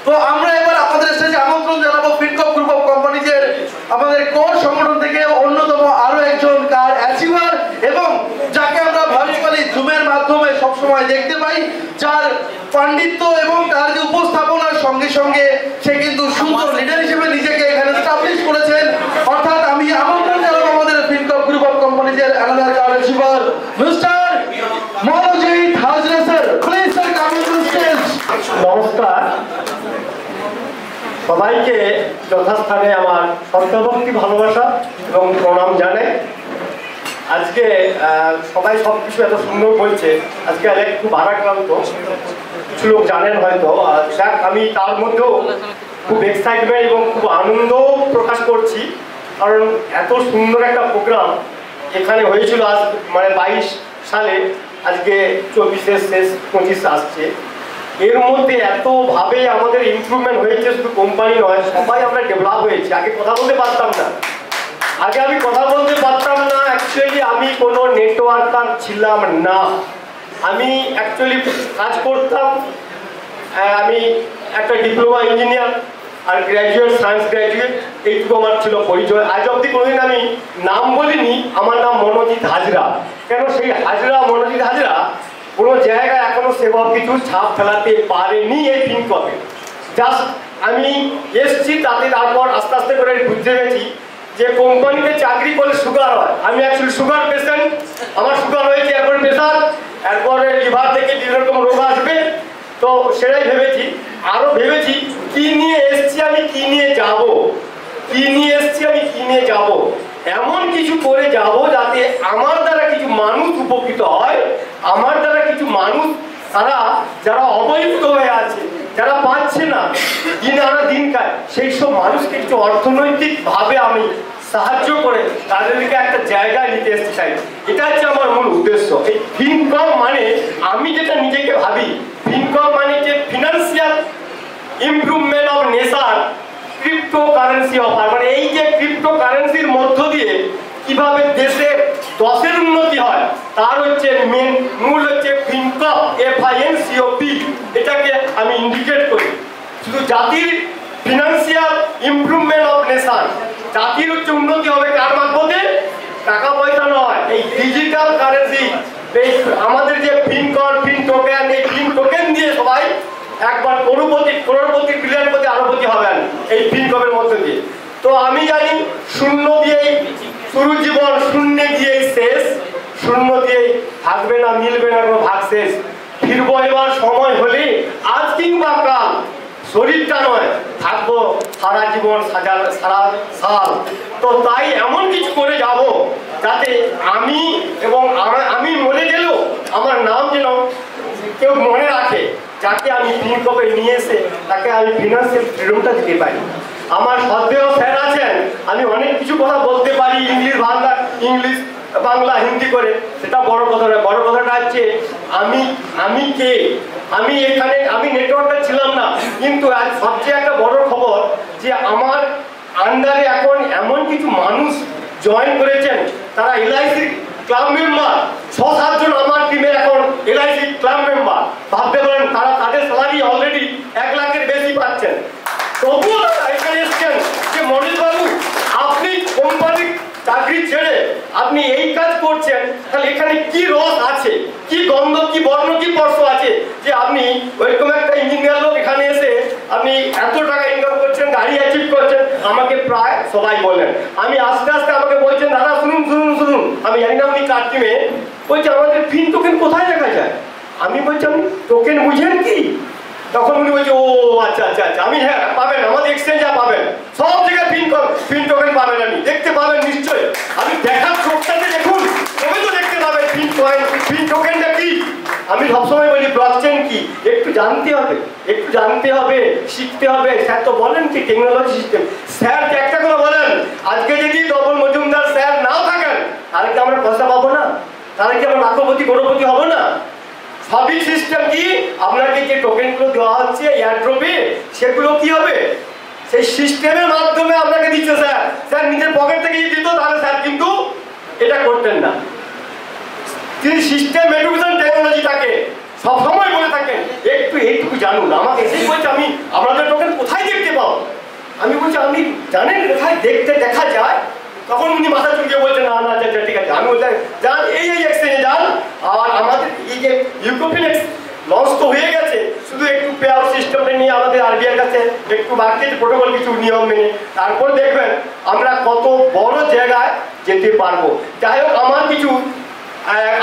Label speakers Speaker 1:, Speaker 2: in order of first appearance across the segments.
Speaker 1: তো আমরা এবার আপনাদের স্টেজে আমন্ত্রণ জানাবো ফিনকপ গ্রুপ অফ কোম্পানিজের আমাদের কোর সংগঠন থেকে অন্যতম আরো একজন কার অ্যাচিভার এবং যাকে আমরা ভার্চুয়ালি জুমের মাধ্যমে সবসময় দেখতে পাই, যার পাণ্ডিত্য এবং তার যে উপস্থাপনার সঙ্গে সঙ্গে সে কিন্তু সুন্দর লিডার হিসেবে নিজেকে এখানে এস্টাবলিশ করেছেন। অর্থাৎ আমি আমন্ত্রণ জানাবো আমাদের ফিনকপ গ্রুপ অফ কোম্পানিজের another car achiever mister Manojit Hazra sir. Please sir come to stage.
Speaker 2: নমস্কার সবাইকে, যথাস্থানে আমার শ্রদ্ধাভক্তি ভালোবাসা এবং প্রণাম জানাই। আজকে সবাই সব কিছু এত সুন্দর বলছে, আজকে একটু ভারাক্রান্ত, কিছু লোক জানেন হয়তো। দেখ, আমি তার মধ্যেও খুব এক্সাইটমেন্ট এবং খুব আনন্দ প্রকাশ করছি, কারণ এত সুন্দর একটা প্রোগ্রাম এখানে হয়েছিল আজ মানে 22 সালে, আজকে 24-এর শেষ 25 আসছে। এর মধ্যে এতভাবে আমাদের ইমপ্রুভমেন্ট হয়েছে, শুধু কোম্পানি নয়, সবাই আমরা ডেভেলপ হয়েছি। আগে কথা বলতে পারতাম না, অ্যাকচুয়ালি আমি কোনো নেটওয়ার্কার ছিলাম না। আমি অ্যাকচুয়ালি কাজ করতাম, আমি একটা ডিপ্লোমা ইঞ্জিনিয়ার আর গ্র্যাজুয়েট, সায়েন্স গ্র্যাজুয়েট, এইটুকু আমার ছিল পরিচয়। আজ অব্দি কোনোদিন আমি নাম বলিনি, আমার নাম মনোজিৎ হাজরা। কেন সেই হাজরা, মনোজিৎ হাজরা কোনো জায়গায় এখনো সেভাবে কিছু ছাপ ফেলাতে পারেনি এই ফিনকপে। জাস্ট আমি এসছি, তারপর আস্তে আস্তে করে বুঝতে গেছি যে কোম্পানিতে চাকরি করলে সুগার হয়। আমি অ্যাকচুয়ালি সুগার পেশেন্ট, আমার সুগার হয়েছে, এরপর প্রেশার, এরপরে লিভার থেকে বিভিন্ন রকম রোগ আসবে। তো সেটাই ভেবেছি, আরও ভেবেছি কি নিয়ে এসছি আমি, কি নিয়ে যাব, এমন কিছু করে যাব যাতে আমার দ্বারা কিছু মানুষ উপকৃত হয়, আমার দ্বারা কিছু মানুষ যারা অবহেলিত হয়ে আছে, যারা পাচ্ছে না, দিন আনা দিন খায়, সেই সব মানুষকে কিছু অর্থনৈতিকভাবে আমি সাহায্য করে তাদেরকে একটা জায়গায় নিতে এসতে চাই। এটা হচ্ছে আমার মূল উদ্দেশ্য। এই ফিনকপ মানে, আমি যেটা নিজেকে ভাবি, ফিনকপ মানে যে financial improvement of nation cryptocurrency offer, মানে এই যে ক্রিপ্টোকারেন্সির মধ্য দিয়ে কিভাবে দেশের 10-এর উন্নতি হয়, তার হচ্ছে মূল হচ্ছে ফিনকপ, FINCOP। এটাকে আমি ইন্ডিকেট করি। শুধু জাতির ফিনান্সিয়াল ইমপ্রুভমেন্ট অফ নেশন, জাতির হচ্ছে উন্নতি হবে কার মাধ্যমে? টাকা পয়সা নয়, এই ডিজিটাল কারেন্সি, এই আমাদের যে ফিনকপ, ফিন টোকেন, এই ফিন টোকেন দিয়ে সবাই একবার করোড়পতি বিলিয়নপতি আরবপতি হবেন এই ফিনকপের মধ্যে দিয়ে। তো আমি জানি শূন্য দিয়েই শুরু জীবন, শূন্য দিয়েই শেষ, শূন্য দিয়েই থাকবে না, মিলবে না কোনো ভাগ শেষ। ফিরবো এবার সময় হলে, আজ কিংবা কাল, শরীরটা নয়, থাকবো সারা জীবন, সারা সাল। তো তাই এমন কিছু করে যাব যাতে আমি এবং আমি মরে গেলেও আমার নাম যেন কেউ মনে রাখে, যাকে আমি ফিনকপে নিয়ে এসে তাকে আমি ফিনান্সিয়াল ফ্রিডমটা দিতে পারি। আমার শ্রদ্ধেয় স্যার আছেন, আমি অনেক কিছু কথা বলতে পারি ইংলিশ বাংলা হিন্দি করে, সেটা বড় কথা নয়। বড় কথাটা হচ্ছে আমি কে, আমি এখানে, আমি নেটওয়ার্কার ছিলাম না, কিন্তু আজ সবচেয়ে একটা বড় খবর যে আমার আন্ডারে এখন এমন কিছু মানুষ জয়েন করেছেন, তারা LIC ক্লাব মেম্বার। 6-7 জন আমার টিমে এখন LIC ক্লাব মেম্বার। ভাবতে পারেন তারা তাদের স্যালারি অলরেডি 1 লাখের বেশি পাচ্ছেন। তবুও এখানে এসছেন যে মনিল বাবু, আপনি কোম্পানির চাকরি ছেড়ে আপনি এই কাজ করছেন, তাহলে এখানে কি রস আছে, কি গন্ধ, কি বর্ণ, কি স্পর্শ আছে যে আপনি ওইরকম একটা ইঞ্জিনিয়ার লোক এখানে এসে আপনি এত টাকা ইনকাম করছেন, গাড়ি অ্যাচিভ করছেন। আমাকে প্রায় সবাই বলেন, আমি আস্তে আস্তে আমাকে বলছেন, দাদা শুনুন, আমি জানি না আপনি কার টিমে, বলছে আমাদের ফিন টোকেন কোথায় দেখা যায়? আমি বলছি আপনি টোকেন বুঝেন কি? তখন উনি বলছে, ও আচ্ছা, আমি হ্যাঁ পাবেন, আমাদের এক্সচেঞ্জে পাবেন, সব জায়গায় ফিন টোকেন পাবেন, আমি দেখতে পাবেন নিশ্চয়ই। আমি দেখার চোখটাতে দেখুন, তবে তো দেখতে পাবেন ফিন টোকেনটা কি। আমি সবসময় বলি ব্লকচেন কি, একটু জানতে হবে, শিখতে হবে। স্যার তো বলেন কি টেকনোলজি সিস্টেম, স্যার একটা করে বলেন, আজকে যদি ডবল মজুমদার স্যার নাও থাকেন, তাহলে কি আমরা পয়সা পাবো না? তাহলে কি আমরা লাখপতি করোড়পতি হবো না? সবই সিস্টেম কি, আপনাকে যে টোকেনগুলো দেওয়া হচ্ছে এয়ারড্রপে, সেগুলো কি হবে? সেই সিস্টেমের মাধ্যমে আপনাকে দিচ্ছে স্যার নিজের পকেট থেকে দিত, তাহলে স্যার কিন্তু এটা করতেন না। তিনি সিস্টেম এডুকেশন টেকনোলজিটাকে সবসময় বলে থাকেন, এইটুকু জানুন। আমাকে এসেই বলছে আমি আপনাদের টোকেন দেখতে দেখা যায়, তখন উনি মাথা চুলকে বলছেন না না আচ্ছা ঠিক আছে। আমি বলতে যান এই এক্সচেঞ্জে যান, আর আমাদের এই যে ইউকোফিনেক্স লঞ্চ তো হয়ে গেছে, শুধু একটু পে আউট সিস্টেমটা নিয়ে আমাদের আরবিআইয়ের কাছে একটু বাকি প্রোটোকল কিছু নিয়ম মেনে, তারপর দেখবেন আমরা কত বড় জায়গায় যেতে পারবো। যাই হোক,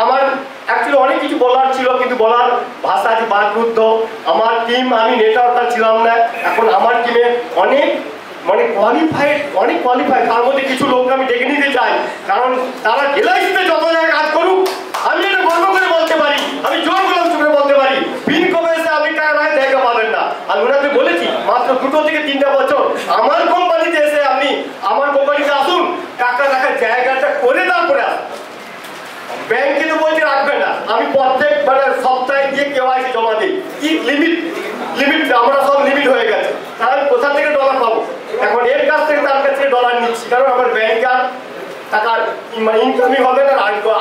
Speaker 2: আমার অ্যাকচুয়ালি অনেক কিছু বলার ছিল, কিন্তু বলার ভাষা আছে বাদরুদ্ধ। আমার টিম, আমি নেটওয়ার্কার ছিলাম না, এখন আমার টিমে অনেক কোয়ালিফাইড, তার মধ্যে কিছু লোককে আমি ডেকে নিতে চাই, কারণ তারা এলআইসিতে যত জায়গায় কাজ করুক, আমি এটা গর্ব করে বলতে পারি, আমি জোর গলাম চুপে বলতে পারি, পিনকমে এসে আপনি টাকা জায়গা পাবেন না। আমি ওনাকে বলেছি মাত্র 2 থেকে 3টা বছর আমার কোম্পানিতে এসে আপনি আমার কোম্পানিতে আসুন, টাকা রাখার জায়গাটা করে তারপরে আসুন। ব্যাংকে তো বলতে রাখবে না, আমি প্রত্যেক সপ্তাহে গিয়ে কেওয়াইসি জমা দিই। কি লিমিট আমরা সব লিমিট হয়ে গেছে, তাহলে কোথা থেকে ডলার পাবো? এখন এর কাছ থেকে তার কাছ থেকে ডলার নিচ্ছি, কারণ আমার ব্যাংকে আর টাকার ইনকামই হবে না,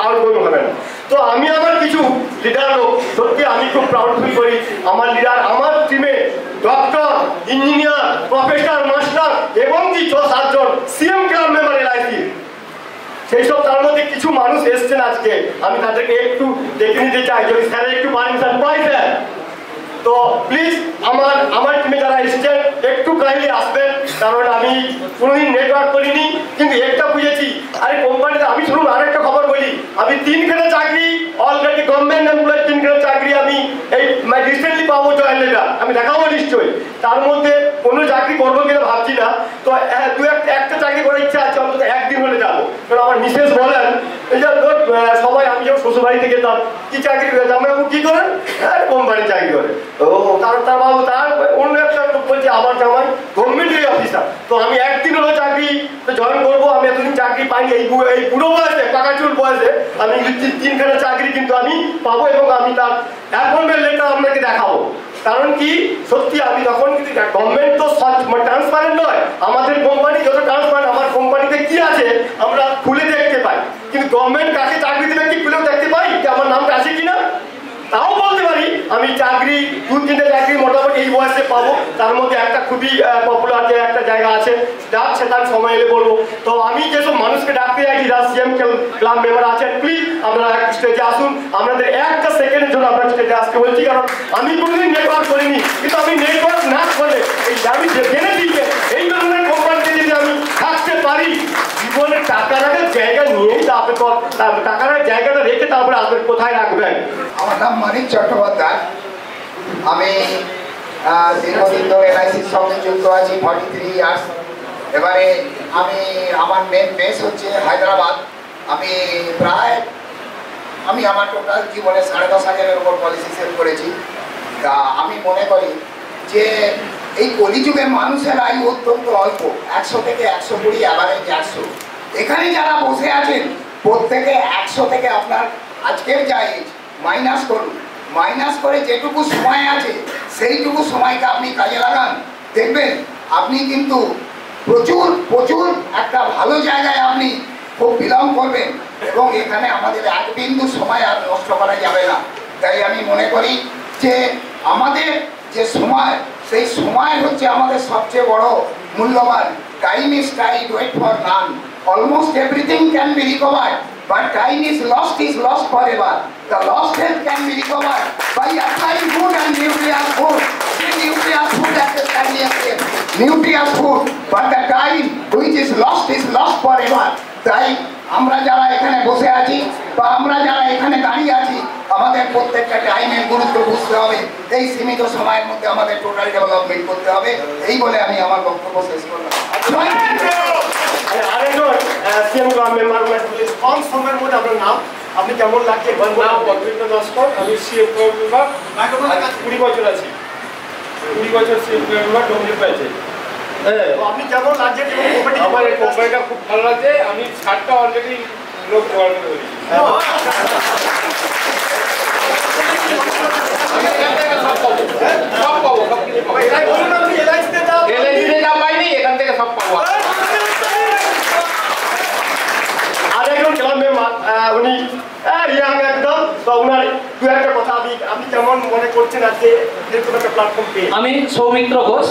Speaker 2: আউটগোয়িং হবে না। তো আমি আমার কিছু লিডার লোক, সত্যি আমি খুব প্রাউড ফিল করি। আমার লিডার, আমার টিমে ডক্টর, ইঞ্জিনিয়ার, প্রফেসর, মাস্টার এবং কি 6-7 জন সিএম ক্লাব মেম্বার এলআইসি, সেই সব তার মধ্যে কিছু মানুষ এসছেন আজকে, আমি তাদেরকে একটু দেখে নিতে চাই, যদি স্যার একটু পারমিশন পাই স্যার। তো প্লিজ আমার টিমে যারা এসেছেন একটু কাইন্ডলি আসবেন, কারণ আমি কোনোদিন নেটওয়ার্ক করিনি, কিন্তু একটা বুঝেছি। আরে কোম্পানিতে আমি শুনুন আরেকটা খবর বলি, আমি 3খানা চাকরি অলরেডি গভর্নমেন্ট এমপ্লয়, 3খানা চাকরি আমি এই রিসেন্টলি পাবো, জয়েন লেটার আমি দেখাবো নিশ্চয়ই। তার মধ্যে কোনো চাকরি করবো কিনা ভাবছি না, তো একটা চাকরি করার ইচ্ছা আছে, অন্তত একদিন হলে যাবো। কারণ আমার মিসেস বলেন এই যে সবাই, আমি যখন শ্বশুরবাড়িতে গেতাম, কি চাকরি করে জামাইবাবু কি করেন? কোম্পানি চাকরি করে। ও তার বাবু, তার অন্য একটা লোক বলছে আমার জামাই গভর্নমেন্টের অফিসার। তো আমি একদিন হলো চাকরি জয়েন করবো, আমি এতদিন চাকরি পাইনি, এই বুড়ো বয়সে, পাকাচুল বয়সে আমি 3খানা চাকরি কিন্তু আমি পাবো, এবং আমি তার অ্যাপয়েন্টমেন্ট লেটার আপনাকে দেখাবো। কারণ কি, সত্যি আমি তখন কিন্তু গভর্নমেন্ট তো ট্রান্সপারেন্ট নয়, আমাদের কোম্পানি যত ট্রান্সপারেন্ট, আমার কোম্পানিতে কি আছে আমরা খুলে দেখতে পাই, কিন্তু গভর্নমেন্ট কাকে চাকরি দেবে কি খুলেও দেখতে পাই যে আমার নামটা আছে কিনা। তাও বলতে পারি আমি চাকরি 2-3টে চাকরি মোটামুটি এই বয়সে পাবো। তার মধ্যে একটা খুবই পপুলার যে একটা জায়গা আছে, ডাকছে, তার সময় এলে বলবো। তো আমি যেসব মানুষকে ডাকতে চাইছি, যারা সিএম ক্লাব মেম্বার আছেন, প্লিজ আপনারা স্টেজে আসুন। আপনাদের একটা সেকেন্ডের জন্য আপনার স্টেজে আসতে বলছি, কারণ আমি কোনোদিন নেটওয়ার্ক করিনি, কিন্তু আমি নেটওয়ার্ক না করলে আমি জেনেছি যে এই ধরনের কোম্পানিতে যদি আমি থাকতে পারি, জীবনে টাকা রাখার জায়গা নিয়েই তারপরে টাকা রাখার জায়গাটা রেখে তারপরে আপনি কোথায় রাখবেন।
Speaker 3: আমার নাম মানিক চট্টোপাধ্যায়, আমি দীর্ঘদিন ধরে এলআইসির সঙ্গে যুক্ত আছি, 43 ইয়ার্স। এবারে আমার মেন বেস হচ্ছে হায়দ্রাবাদ। আমি আমার টোটাল জীবনে 10,500-এর উপর পলিসি সেল করেছি। তা আমি মনে করি যে এই কলিযুগে মানুষের আয়ু অত্যন্ত অল্প, 100 থেকে 120, অ্যাভারেজ 100। এখানে যারা বসে আছেন প্রত্যেকে 100 থেকে আপনার আজকের যা এজ মাইনাস করুন, মাইনাস করে যেটুকু সময় আছে সেইটুকু সময়কে আপনি কাজে লাগান, দেখবেন আপনি কিন্তু প্রচুর একটা ভালো জায়গায় আপনি খুব বিলং করবেন, এবং এখানে আমাদের এক বিন্দু সময় আর নষ্ট করা যাবে না। তাই আমি মনে করি যে আমাদের যে সময়, সেই সময় হচ্ছে আমাদের সবচেয়ে বড় মূল্যবান। Time is tide, wait for none. Almost everything can be recovered, but time is lost forever. The lost health can be recovered by applying good and nutritious food. Nutritious food at the earlier stage. Nutritious food, but the time which is lost forever. তাই আমরা যারা এখানে বসে আছি বা আমরা যারা এখানে দাঁড়িয়ে আছি, আমাদের প্রত্যেকটা টাইমের গুরুত্ব বুঝতে হবে। এই সীমিত সময়ের মধ্যে আমাদের টোটাল ডেভেলপমেন্ট করতে হবে। এই বলে আমি আমার বক্তব্য শেষ করলাম।
Speaker 2: আরেকজন সিএম ক্লাব মেম্বার, কম সময়ের মধ্যে আপনার নাম, আপনি কেমন লাগছে?
Speaker 4: পদ্মিন্দ্র নস্কর, আমি সিএম ক্লাব মেম্বার, 20 বছর আছি, 20 বছর সিএম ক্লাব মেম্বার ডোমজুর পেয়েছে।
Speaker 2: আপনি কেমন লাগছে?
Speaker 4: আমার এই কোম্পানিটা খুব ভালো লাগছে, আমি 60টা অলরেডি লোক জোগাড় করে ধরেছি। সব পাবো, সব কিছু পাবো। এলআইসিতে যা পাইনি এখান থেকে সব পাবো।
Speaker 2: আরেকজন ক্লাব মেম্বার, উনি ইয়াং একদম, তো ওনার দু একটা কথা আপনি কেমন মনে করছেন আজকে এরকম একটা প্ল্যাটফর্ম পেয়ে?
Speaker 5: আমি সৌমিত্র ঘোষ,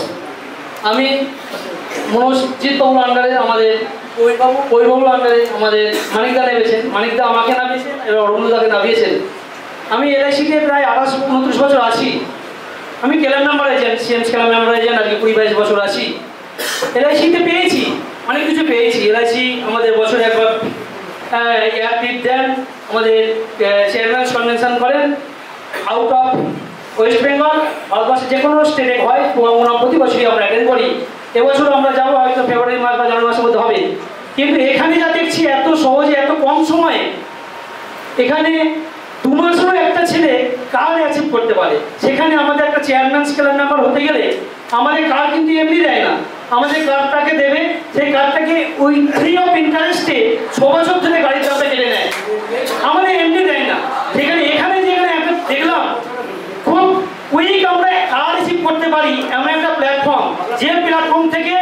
Speaker 5: আমি মনোজিৎ বাবুর আন্ডারে আমাদের পরিবাবুর আন্ডারে আমাদের মানিকদা নেমেছেন, মানিকদা আমাকে নামিয়েছেন এবং অরুণদাকে নামিয়েছেন। আমি এলআইসিতে প্রায় 28-29 বছর আছি। আমি claim number agent, CMS claim number agent, আজকে 20-22 বছর আছি। এলআইসিতে পেয়েছি, অনেক কিছু পেয়েছি। এলআইসি আমাদের বছরে একবার এয়ার ট্রিপ দেন, আমাদের চেয়ারম্যান কনভেনশন করেন আউট অফ ওয়েস্ট বেঙ্গল, ভারতবর্ষের যে কোনো স্টেটে হয়, প্রতি বছরই আমরা অ্যাটেন্ড করি। এবছর আমরা যাবো হয়তো ফেব্রুয়ারি মাস বা জানুয়ারি মাসের মধ্যে হবে। কিন্তু এখানে যা দেখছি এত সহজে এত কম সময়ে এখানে 2 মাসেরও একটা ছেলে কার্ড অ্যাচিভ করতে পারে। সেখানে আমাদের একটা চেয়ারম্যান ক্লেম নাম্বার হতে গেলে আমাদের কার্ড কিন্তু এমনি দেয় না, আমাদের কার্ডটাকে দেবে, সেই কার্ডটাকে ওই ফ্রি অফ ইন্টারেস্টে 6 বছর ধরে গাড়ির দামটা কেটে নেয়, আমাদের এমনি দেয় না। সেখানে এখানে যেখানে একটা দেখলাম খুব কুইক আমরা কার্ড রিসিভ করতে পারি এমন একটা প্ল্যাটফর্ম, যে প্ল্যাটফর্ম থেকে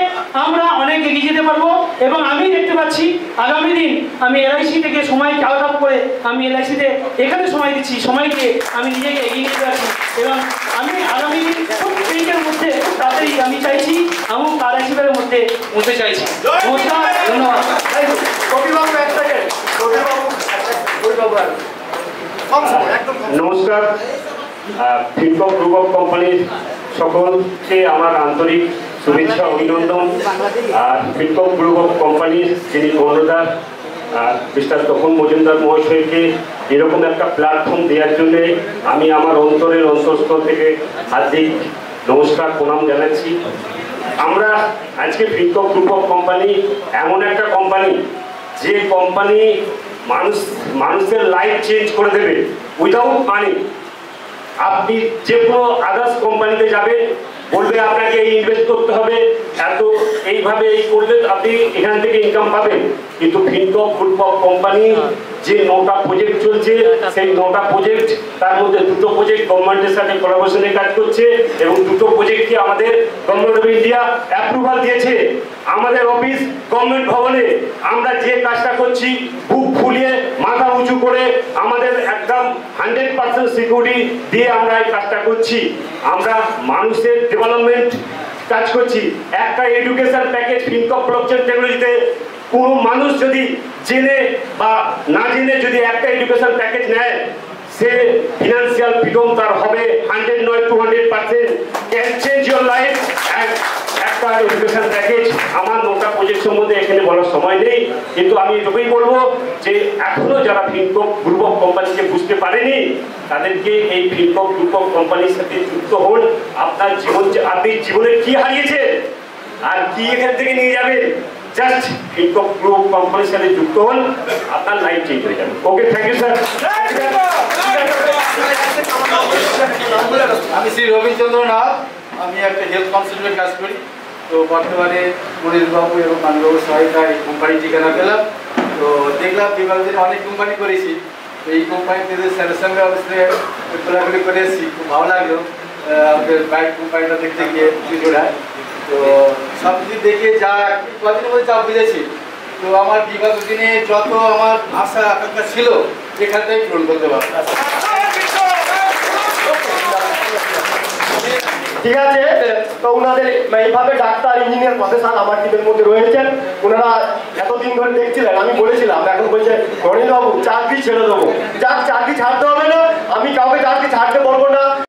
Speaker 5: আমরা অনেক এগিয়ে যেতে পারবো। এবং আমি দেখতে পাচ্ছি আগামী দিন আমি এলআইসি থেকে সময়কে আউট অফ করে আমি এলআইসিতে এখানে সময় দিচ্ছি, সময়কে আমি নিজেকে এগিয়ে নিতে পারছি। এবং আমি আগামী দিন খুব কুইকের মধ্যে তাড়াতাড়ি আমি চাইছি এবং কার রিসিভের মধ্যে বলতে চাইছি। নমস্কার, ধন্যবাদ।
Speaker 6: নমস্কার, ফিনকপ গ্রুপ অফ কোম্পানির সকলকে আমার আন্তরিক শুভেচ্ছা অভিনন্দন। আর ফিনকপ গ্রুপ অফ কোম্পানির যিনি কর্ণধার মিস্টার তপন মজুমদার মহাশয়কে এরকম একটা প্ল্যাটফর্ম দেওয়ার জন্য আমি আমার অন্তরের অন্তঃস্থল থেকে হার্দিক নমস্কার প্রণাম জানাচ্ছি। আমরা আজকে ফিনকপ গ্রুপ অফ কোম্পানি এমন একটা কোম্পানি, যে কোম্পানি মানুষের লাইফ চেঞ্জ করে দেবে উইদাউট মানি। আপনি যে কোনো আদার্স কোম্পানিতে যাবেন, বলবে আপনাকে এই ইনভেস্ট করতে হবে, এত এইভাবে এই করলে আপনি এখান থেকে ইনকাম পাবেন। কিন্তু ফিনকপ গ্রুপ অফ কোম্পানি যে 9টা প্রজেক্ট চলছে, সেই 9টা প্রজেক্ট, তার মধ্যে 2টো প্রজেক্ট গভর্নমেন্টের সাথে কোলাবোরেশনে কাজ করছে এবং 2টো প্রজেক্টকে আমাদের গভর্নমেন্ট অফ ইন্ডিয়া অ্যাপ্রুভাল দিয়েছে। আমাদের অফিস গভর্নমেন্ট ভবনে আমরা যে কাজটা করছি বুক ফুলিয়ে মাথা উঁচু করে আমাদের একদম 100% সিকিউরিটি দিয়ে আমরা এই কাজটা করছি। আমরা মানুষের ডেভেলপমেন্ট কাজ করছি। একটা এডুকেশন প্যাকেজ ফিনকপ ব্লকচেন টেকনোলজিতে কোনো মানুষ যদি জেনে বা না জেনে যদি একটা এডুকেশন প্যাকেজ নেয়, সে ফিনান্সিয়াল ফ্রিডম তার হবে 100 নয় 200%, ক্যান চেঞ্জ ইউর লাইফ। একটা এডুকেশন প্যাকেজ আমার 9টা প্রজেক্ট সম্বন্ধে এখানে বলার সময় নেই, কিন্তু আমি এটুকুই বলবো যে এখনো যারা ফিনকপ গ্রুপ অফ কোম্পানিকে বুঝতে পারেনি তাদেরকে এই ফিনকপ গ্রুপ অফ কোম্পানির সাথে যুক্ত হন। আপনার আপনি জীবনে কি হারিয়েছেন আর কি এখান থেকে নিয়ে যাবেন, জাস্ট ফিনকপ গ্রুপ কোম্পানির সাথে যুক্ত হন, আপনার লাইফ চেঞ্জ হয়ে যাবে। ওকে, থ্যাংক ইউ স্যার।
Speaker 1: আমি শ্রী রবীন্দ্রচন্দ্র নাথ, আমি একটা হেলথ কনসালটেন্ট কাজ করি। তো বর্তমানে মনিরবাবু এবং মানবাবুর সহায়তায় এই কোম্পানি ঠিকানা পেলাম। তো দেখলাম বিগত দিনে অনেক কোম্পানি করেছি, তো এই কোম্পানিতে স্যারের সঙ্গে অবশ্যই খোলাখুলি করে এসেছি, খুব ভালো লাগলো আমাদের বাইক কোম্পানিটা দেখতে গিয়ে জোড়ায়। তো সব কিছু দেখে যা কদিনের মধ্যে যা বুঝেছি, তো আমার বিগত দিনে যত আমার আশা আকাঙ্ক্ষা ছিল এখানটাই পূরণ করতে পারবো।
Speaker 2: ঠিক আছে, তো ওনাদের এইভাবে ডাক্তার, ইঞ্জিনিয়ার, প্রফেসর আমার টিমের মধ্যে রয়েছেন। ওনারা এতদিন ধরে দেখছিলেন, আমি বলেছিলাম, এখন বলছে অনিলবাবু চাকরি ছেড়ে দেবো। যাক, চাকরি ছাড়তে হবে না, আমি কাউকে চাকরি ছাড়তে বলবো না,